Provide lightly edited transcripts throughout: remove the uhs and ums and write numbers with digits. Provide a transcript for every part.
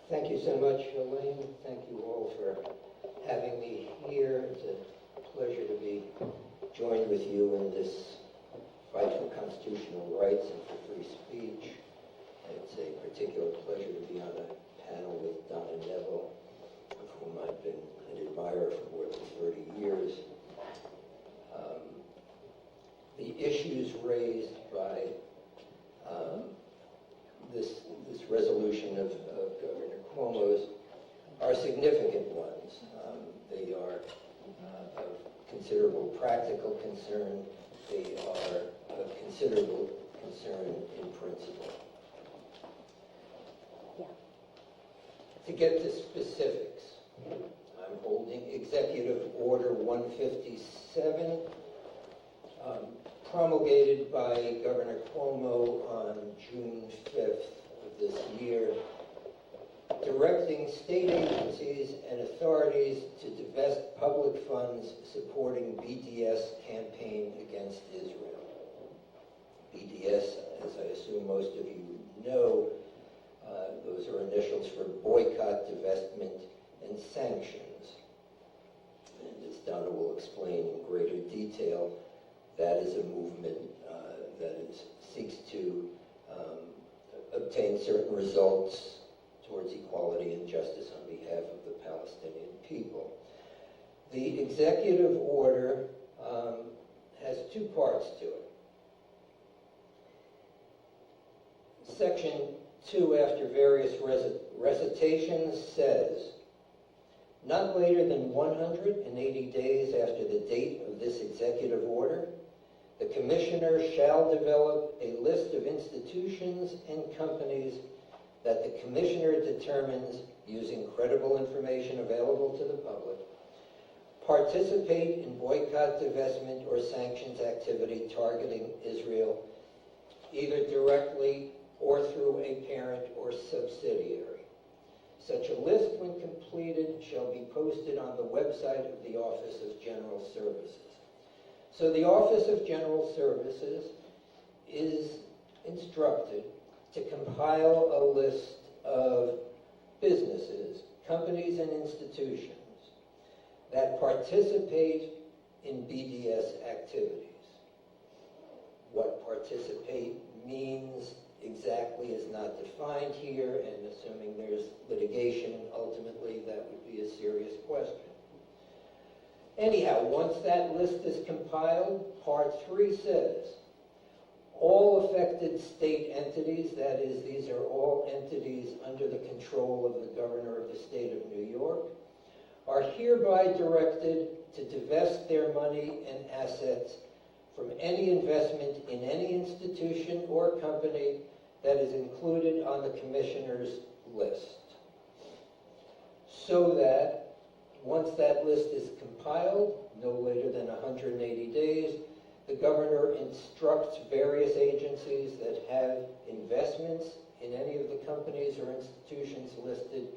Thank you so much, Elaine. Thank you all for having me here. It's a pleasure to be joined with you in this fight for constitutional rights and for free speech. It's a particular pleasure to be on a panel with Don and Neville, of whom I've been an admirer for more than 30 years. The issues raised by this resolution of Governor Cuomo's are significant ones. They are of considerable practical concern. They are of considerable concern in principle. Yeah. To get to specifics, I'm holding Executive Order 157, promulgated by Governor Cuomo on June 5th of this year, directing state agencies and authorities to divest public funds supporting BDS campaign against Israel. BDS, as I assume most of you know, those are initials for boycott, divestment, and sanctions. And as Donna will explain in greater detail, that is a movement that seeks to obtain certain results towards equality and justice on behalf of the Palestinian people. The executive order has two parts to it. Section 2, after various recitations, says, not later than 180 days after the date of this executive order, the Commissioner shall develop a list of institutions and companies that the Commissioner determines, using credible information available to the public, participate in boycott, divestment, or sanctions activity targeting Israel, either directly or through a parent or subsidiary. Such a list, when completed, shall be posted on the website of the Office of General Services. So the Office of General Services is instructed to compile a list of businesses, companies, and institutions that participate in BDS activities. What participate means exactly is not defined here, and assuming there's litigation, ultimately that would be a serious question. Anyhow, once that list is compiled, Part 3 says, all affected state entities, that is, these are all entities under the control of the Governor of the State of New York, are hereby directed to divest their money and assets from any investment in any institution or company that is included on the Commissioner's list. So that once that list is compiled, no later than 180 days, the Governor instructs various agencies that have investments in any of the companies or institutions listed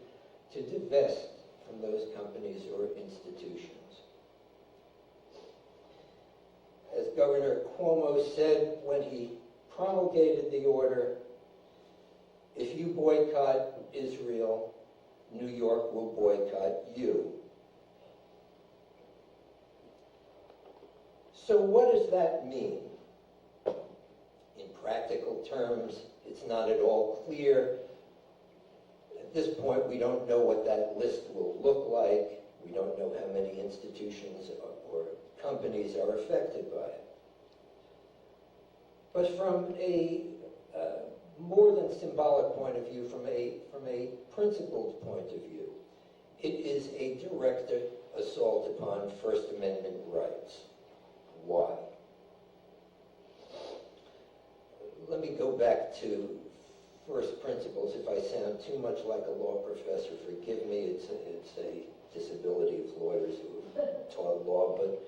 to divest from those companies or institutions. As Governor Cuomo said when he promulgated the order, if you boycott Israel, New York will boycott you. So what does that mean? In practical terms, it's not at all clear. At this point, we don't know what that list will look like. We don't know how many institutions or companies are affected by it. But from a more than symbolic point of view, from a principled point of view, it is a direct assault upon First Amendment rights. Why? Let me go back to first principles. If I sound too much like a law professor, forgive me. It's a disability of lawyers who have taught law. But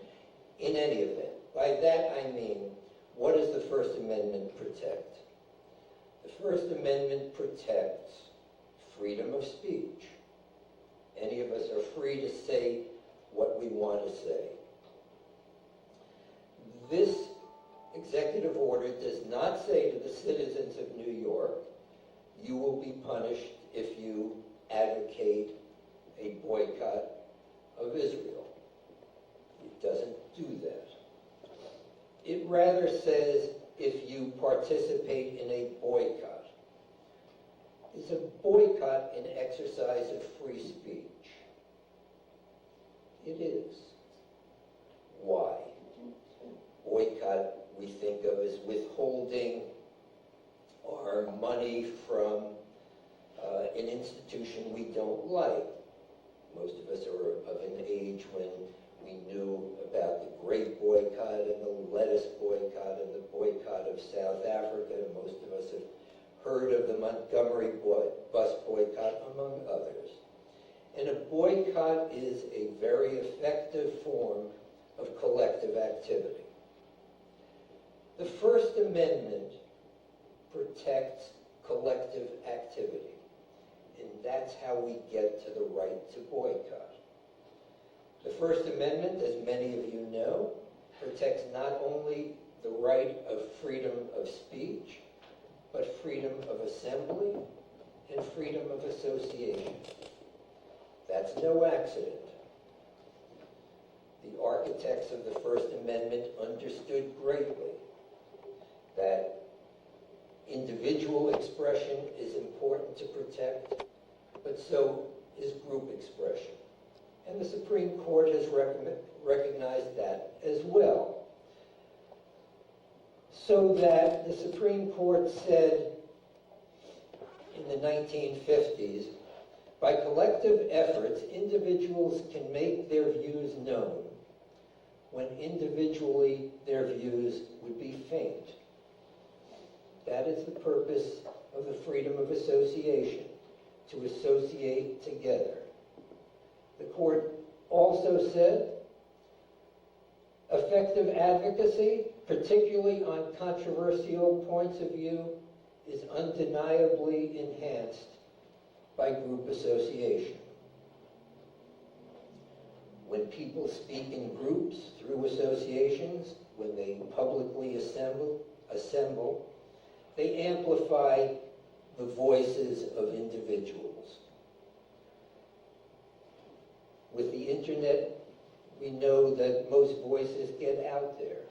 in any event, by that I mean, what does the First Amendment protect? The First Amendment protects freedom of speech. Any of us are free to say what we want to say. This executive order does not say to the citizens of New York, you will be punished if you advocate a boycott of Israel. It doesn't do that. It rather says if you participate in a boycott. Is a boycott an exercise of free speech? It is. Why? Boycott we think of as withholding our money from an institution we don't like. Most of us are of an age when we knew about the Great Boycott and the lettuce boycott and the boycott of South Africa. Most of us have heard of the Montgomery bus boycott, among others. And a boycott is a very effective form of collective activity. The First Amendment protects collective activity, and that's how we get to the right to boycott. The First Amendment, as many of you know, protects not only the right of freedom of speech, but freedom of assembly and freedom of association. That's no accident. The architects of the First Amendment understood greatly that individual expression is important to protect, but so is group expression. And the Supreme Court has recognized that as well. So that the Supreme Court said in the 1950s, by collective efforts, individuals can make their views known when individually their views would be faint. That is the purpose of the freedom of association, to associate together. The court also said, effective advocacy, particularly on controversial points of view, is undeniably enhanced by group association. When people speak in groups through associations, when they publicly assemble, they amplify the voices of individuals. With the internet, we know that most voices get out there.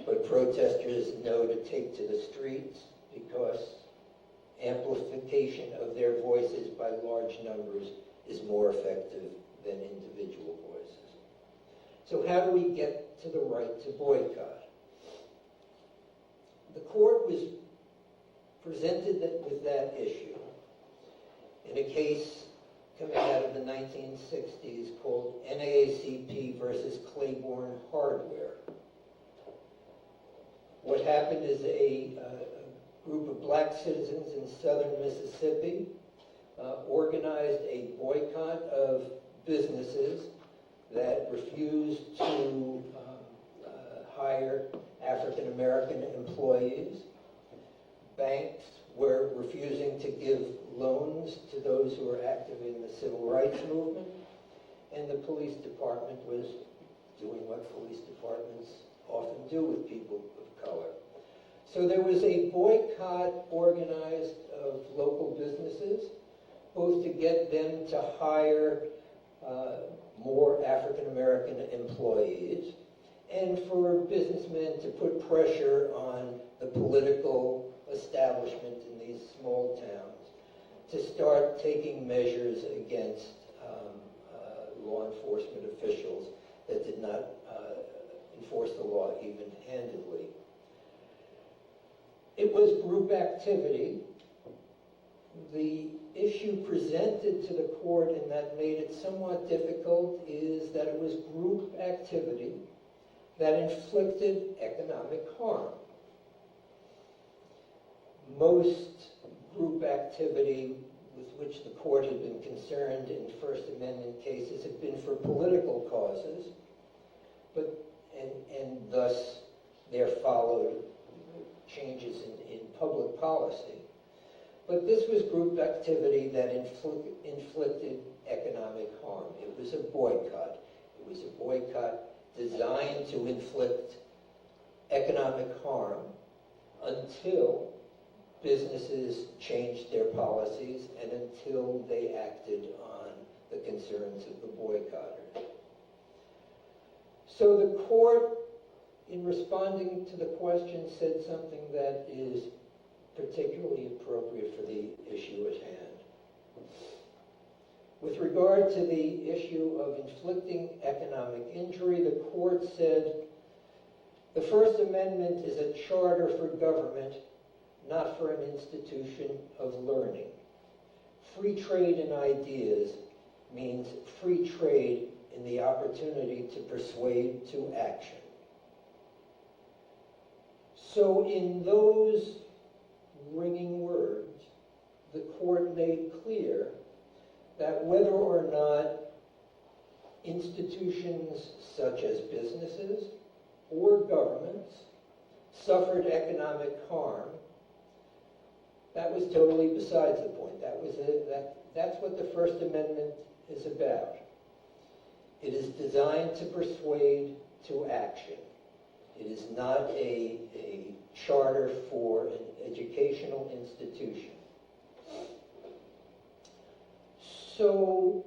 But protesters know to take to the streets because amplification of their voices by large numbers is more effective than individual voices. So how do we get to the right to boycott? The court was presented with that issue in a case coming out of the 1960s called NAACP versus Claiborne Hardware. What happened is a group of black citizens in southern Mississippi organized a boycott of businesses that refused to hire African American employees. Banks were refusing to give loans to those who were active in the civil rights movement, and the police department was doing what police departments often do with people of color. So there was a boycott organized of local businesses, both to get them to hire more African American employees, and for businessmen to put pressure on the political establishment in these small towns to start taking measures against law enforcement officials that did not enforce the law even-handedly. It was group activity. The issue presented to the court, and that made it somewhat difficult, is that it was group activity that inflicted economic harm. Most group activity with which the court had been concerned in First Amendment cases had been for political causes, and thus there followed changes in public policy. But this was group activity that inflicted economic harm. It was a boycott. It was a boycott designed to inflict economic harm until businesses changed their policies and until they acted on the concerns of the boycotters. So the court, in responding to the question, said something that is particularly appropriate for the issue at hand. With regard to the issue of inflicting economic injury, the court said, the First Amendment is a charter for government, not for an institution of learning. Free trade in ideas means free trade in the opportunity to persuade to action. So in those ringing words, the court made clear that whether or not institutions such as businesses or governments suffered economic harm, that was totally besides the point. That's what the First Amendment is about. It is designed to persuade to action. It is not a charter for an educational institution. So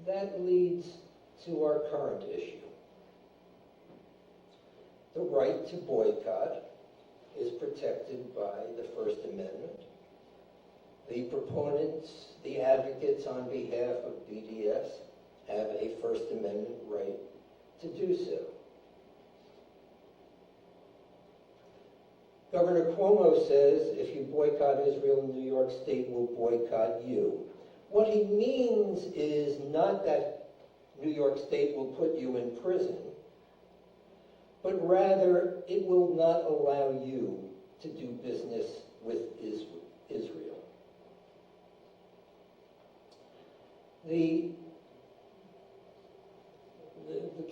that leads to our current issue. The right to boycott is protected by the First Amendment. The proponents, the advocates on behalf of BDS have a First Amendment right to do so. Governor Cuomo says, if you boycott Israel, New York State will boycott you. What he means is not that New York State will put you in prison, but rather it will not allow you to do business with Israel. The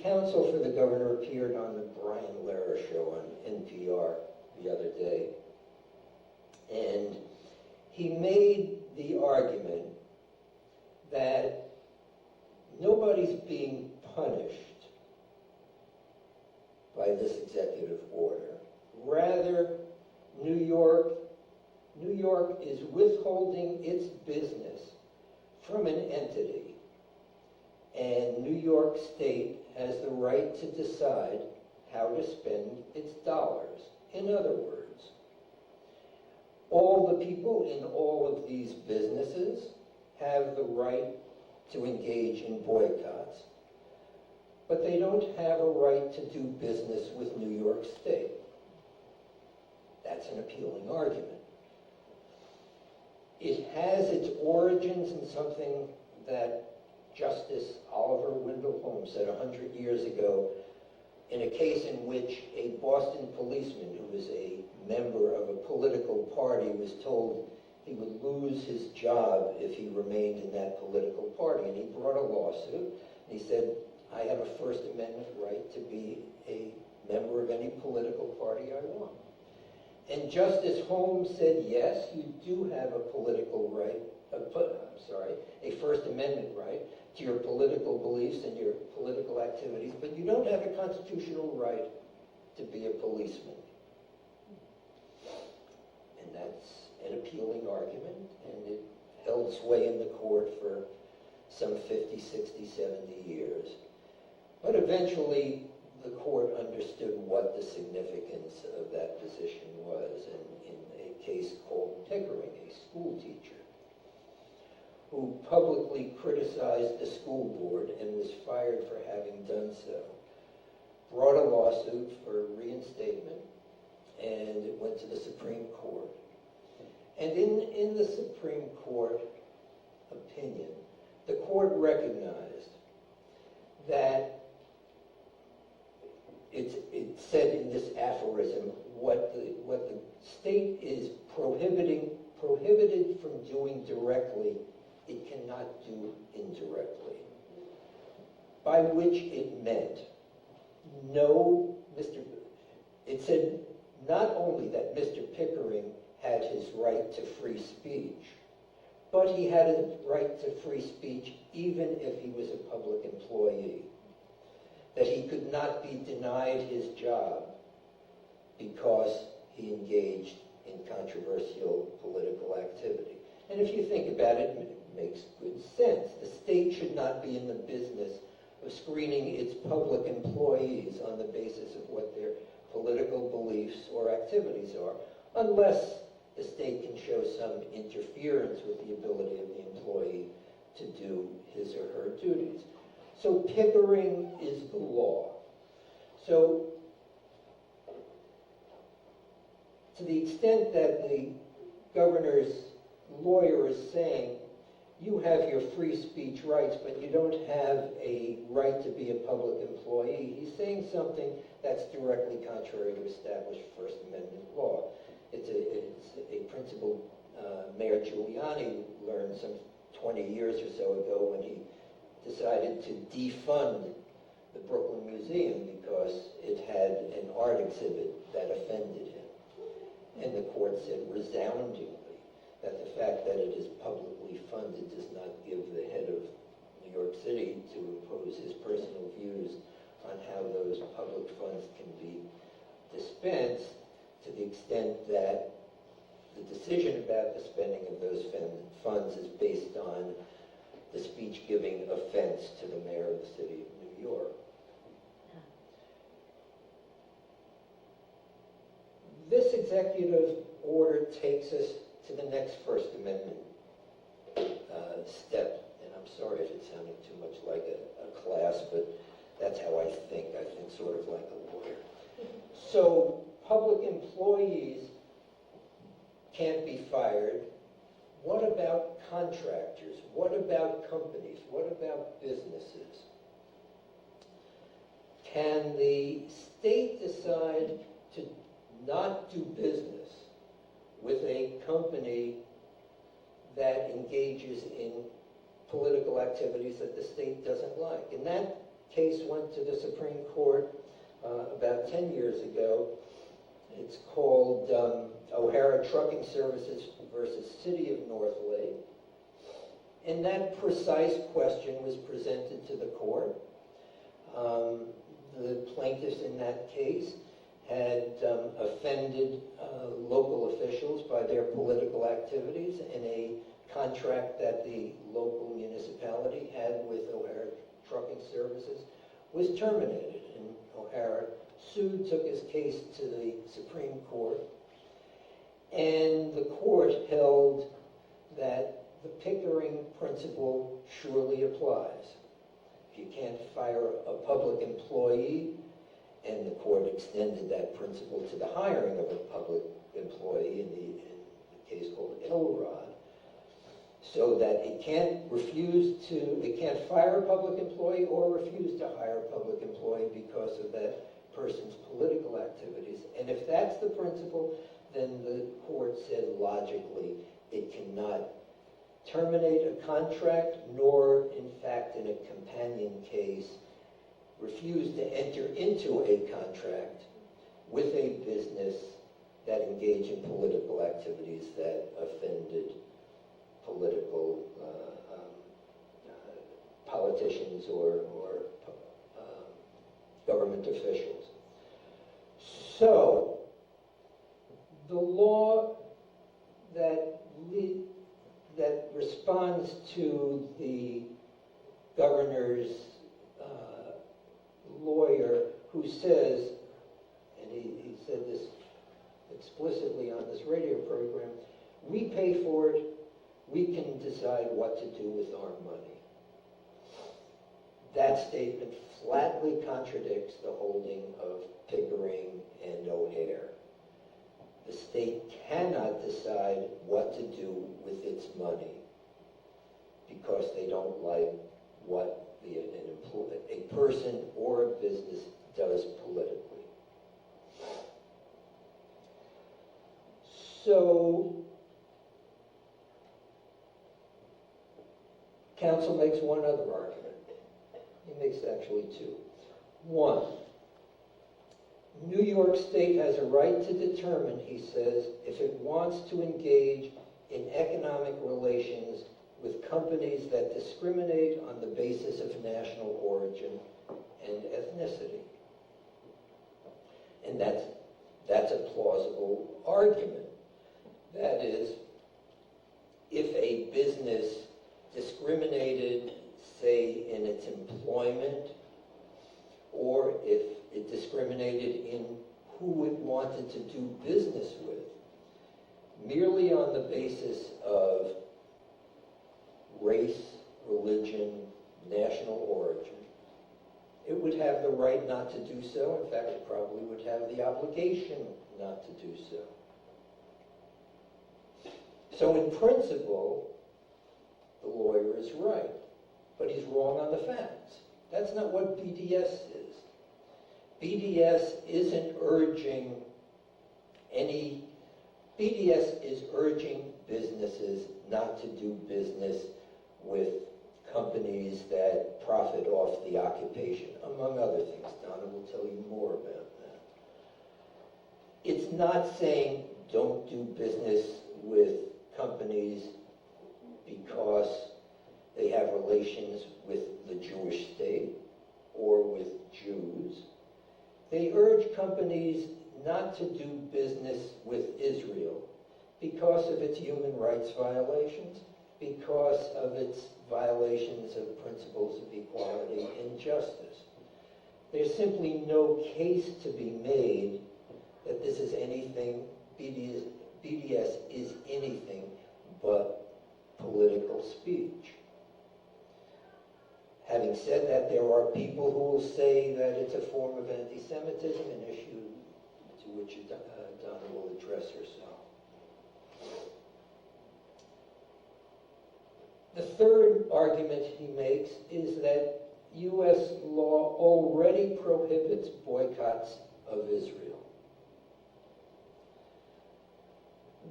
counsel for the governor appeared on the Brian Lehrer show on NPR the other day, and he made the argument that nobody's being punished by this executive order. Rather, New York is withholding its business from an entity, and New York State has the right to decide how to spend its dollars. In other words, all the people in all of these businesses have the right to engage in boycotts, but they don't have a right to do business with New York State. That's an appealing argument. It has its origins in something that Justice Oliver Wendell Holmes said 100 years ago in a case in which a Boston policeman who was a member of a political party was told he would lose his job if he remained in that political party. And he brought a lawsuit, and he said, I have a First Amendment right to be a member of any political party I want. And Justice Holmes said, yes, you do have a political right, a First Amendment right to your political beliefs and your political activities, but you don't have a constitutional right to be a policeman. And that's an appealing argument, and it held sway in the court for some 50, 60, 70 years. But eventually, the court understood what the significance of that position was in a case called Pickering, a school teacher who publicly criticized the school board and was fired for having done so, brought a lawsuit for reinstatement, and it went to the Supreme Court. And in the Supreme Court opinion, the court recognized that it said in this aphorism, what the state is prohibited from doing directly, it cannot do indirectly. By which it meant it said not only that Mr. Pickering had his right to free speech, but he had a right to free speech even if he was a public employee. That he could not be denied his job because he engaged in controversial political activity. And if you think about it, it makes good sense. The state should not be in the business of screening its public employees on the basis of what their political beliefs or activities are, unless the state can show some interference with the ability of the employee to do his or her duties. So Pickering is the law. So to the extent that the governor's lawyer is saying, you have your free speech rights, but you don't have a right to be a public employee, he's saying something that's directly contrary to established First Amendment law. It's a principle Mayor Giuliani learned some 20 years or so ago when he decided to defund the Brooklyn Museum because it had an art exhibit that offended him. And the court said resoundingly that the fact that it is publicly funded does not give the head of New York City to impose his personal views on how those public funds can be dispensed, to the extent that the decision about the spending of those funds is based on the speech-giving offense to the mayor of the city of New York. This executive order takes us to the next First Amendment step. And I'm sorry if it sounded too much like a class, but that's how I think. I think sort of like a lawyer. So public employees can't be fired. What about contractors? What about companies? What about businesses? Can the state decide to not do business with a company that engages in political activities that the state doesn't like? And that case went to the Supreme Court about 10 years ago. It's called O'Hara Trucking Services versus City of North Lake. And that precise question was presented to the court. The plaintiffs in that case had offended local officials by their political activities, and a contract that the local municipality had with O'Hara Trucking Services was terminated. And O'Hara sued, took his case to the Supreme Court, and the court held that the Pickering principle surely applies. If you can't fire a public employee, and the court extended that principle to the hiring of a public employee in the case called Elrod, so that it can't fire a public employee or refuse to hire a public employee because of that person's political activities. And if that's the principle, then the court said logically it cannot terminate a contract, nor in fact in a companion case refuse to enter into a contract with a business that engaged in political activities that offended political politicians or government officials. So the law that responds to the governor's lawyer, who says, and he said this explicitly on this radio program, we pay for it, we can decide what to do with our money. That statement flatly contradicts the holding of Pickering and O'Hare. The state cannot decide what to do with its money because they don't like what a person or a business does politically. So, counsel makes one other argument. He makes actually two. One, New York State has a right to determine, he says, if it wants to engage in economic relations with companies that discriminate on the basis of national origin and ethnicity. And that's a plausible argument. That is, if a business discriminated, say, in its employment, or if it discriminated in who it wanted to do business with, merely on the basis of race, religion, national origin, it would have the right not to do so. In fact, it probably would have the obligation not to do so. So in principle, the lawyer is right, but he's wrong on the facts. That's not what BDS is. BDS isn't urging BDS is urging businesses not to do business with companies that profit off the occupation, among other things. Donna will tell you more about that. It's not saying don't do business with companies because they have relations with the Jewish state or with Jews. They urge companies not to do business with Israel because of its human rights violations, because of its violations of principles of equality and justice. There's simply no case to be made that this is anything, BDS is anything but political speech. Having said that, there are people who will say that it's a form of anti-Semitism, an issue to which Donna will address herself. The third argument he makes is that U.S. law already prohibits boycotts of Israel.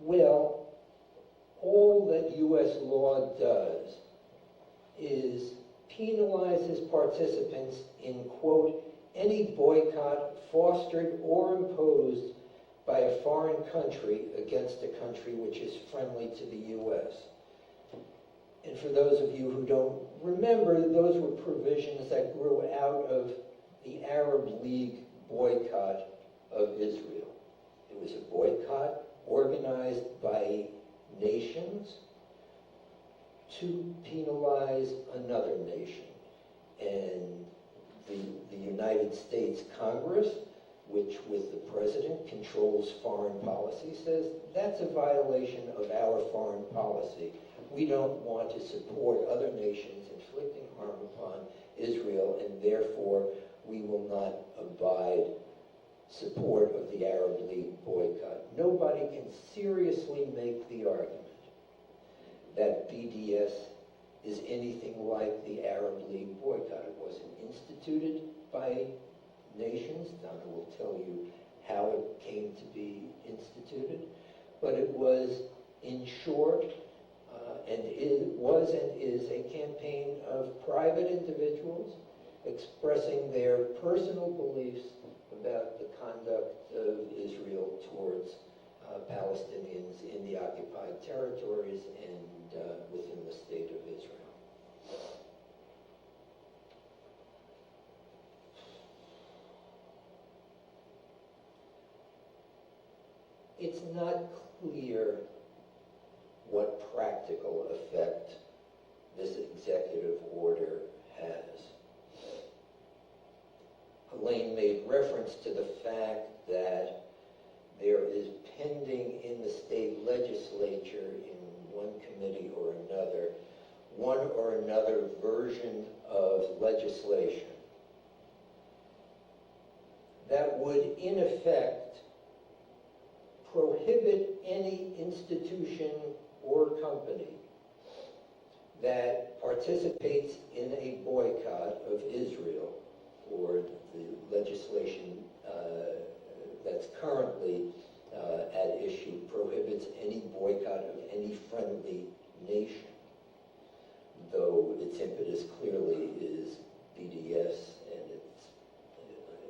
Well, all that U.S. law does is penalizes participants in, quote, any boycott fostered or imposed by a foreign country against a country which is friendly to the U.S. And for those of you who don't remember, those were provisions that grew out of the Arab League boycott of Israel. It was a boycott organized by nations to penalize another nation. And the United States Congress, which with the president controls foreign policy, says that's a violation of our foreign policy. We don't want to support other nations inflicting harm upon Israel, and therefore we will not abide support of the Arab League boycott. Nobody can seriously make the argument that BDS is anything like the Arab League boycott. It wasn't instituted by nations. Donna will tell you how it came to be instituted. But it was, in short, and it was and is a campaign of private individuals expressing their personal beliefs about the conduct of Israel towards Palestinians in the occupied territories and within the state of Israel. It's not clear what practical effect this executive order has. Elaine made reference to the fact that there is pending in the state legislature in one committee or another, one or another version of legislation that would, in effect, prohibit any institution or company that participates in a boycott of Israel, or the legislation that's currently at issue prohibits any boycott of any friendly nation, though its impetus clearly is BDS and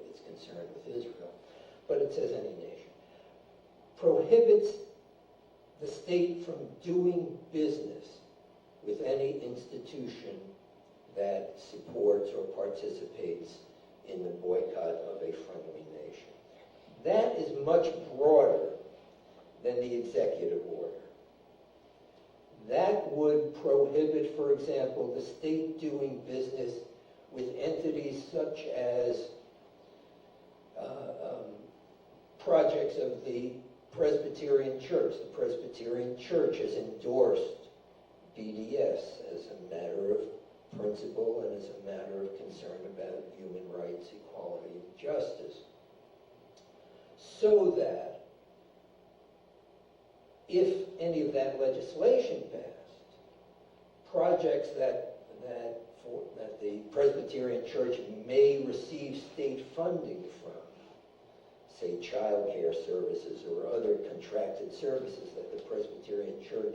its concern with Israel, but it says any nation, prohibits the state from doing business with any institution that supports or participates in the boycott of a friendly nation. That is much broader than the executive order. That would prohibit, for example, the state doing business with entities such as projects of the Presbyterian Church. The Presbyterian Church has endorsed BDS as a matter of principle and as a matter of concern about human rights, equality, and justice. So that if any of that legislation passed, projects that the Presbyterian Church may receive state funding from, say child care services or other contracted services that the Presbyterian Church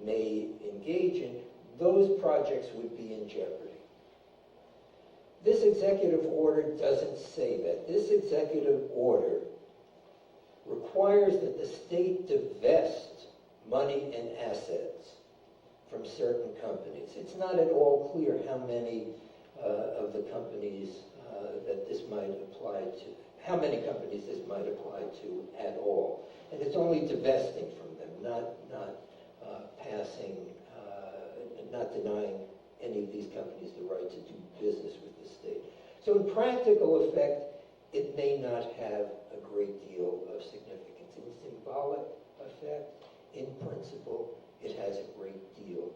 may engage in, those projects would be in jeopardy. This executive order doesn't say that. This executive order requires that the state divest money and assets from certain companies. It's not at all clear how many of the companies that this might apply to, how many companies this might apply to at all. And it's only divesting from them, not denying any of these companies the right to do business with the state. So in practical effect, it may not have a great deal of significance. In symbolic effect, in principle, it has a great deal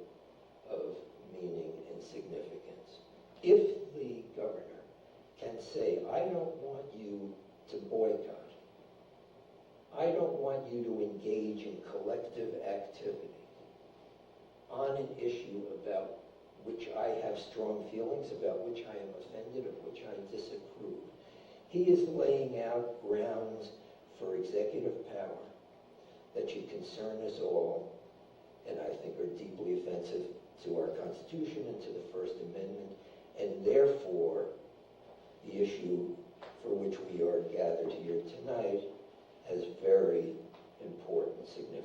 of meaning and significance. If the governor can say, I don't want you to boycott, I don't want you to engage in collective activity on an issue about which I have strong feelings, about which I am offended, of which I disapprove. He is laying out grounds for executive power that should concern us all, and I think are deeply offensive to our Constitution and to the First Amendment, and therefore the issue for which we are gathered here tonight has very important significance.